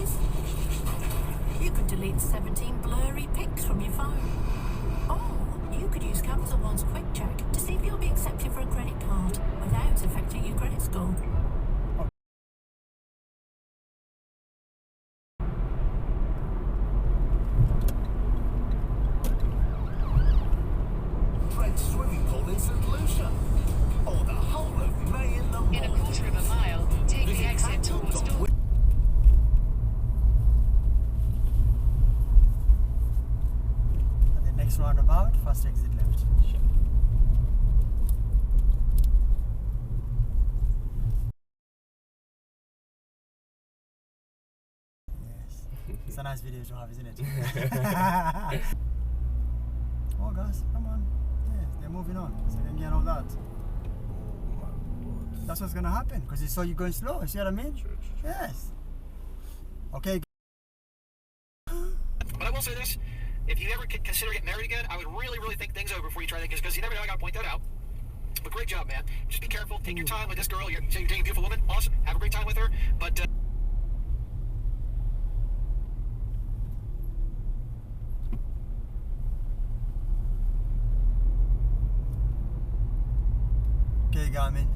photos. You could delete 17 blurry pics from your phone. Or you could use Capital One's Quick Check to see if you'll be accepted for a credit card without affecting your credit score. Swimming pool in St. Lucia, or the whole of May in the morning. In a quarter of a mile, take the exit towards Dorset. At the next roundabout, first exit left. Sure. Yes. It's a nice video to have, isn't it? Oh guys, come on. Yes, they're moving on. Second gear and all that. That's what's gonna happen because they saw you going slow. You see what I mean? Sure. Yes. Okay. But I will say this: if you ever consider getting married again, I would really, really think things over before you try that, because you never know. I gotta point that out. But great job, man. Just be careful. Take your time with this girl. You're dating a beautiful woman. Awesome. Have a great time with her. But. Okay, Garmin.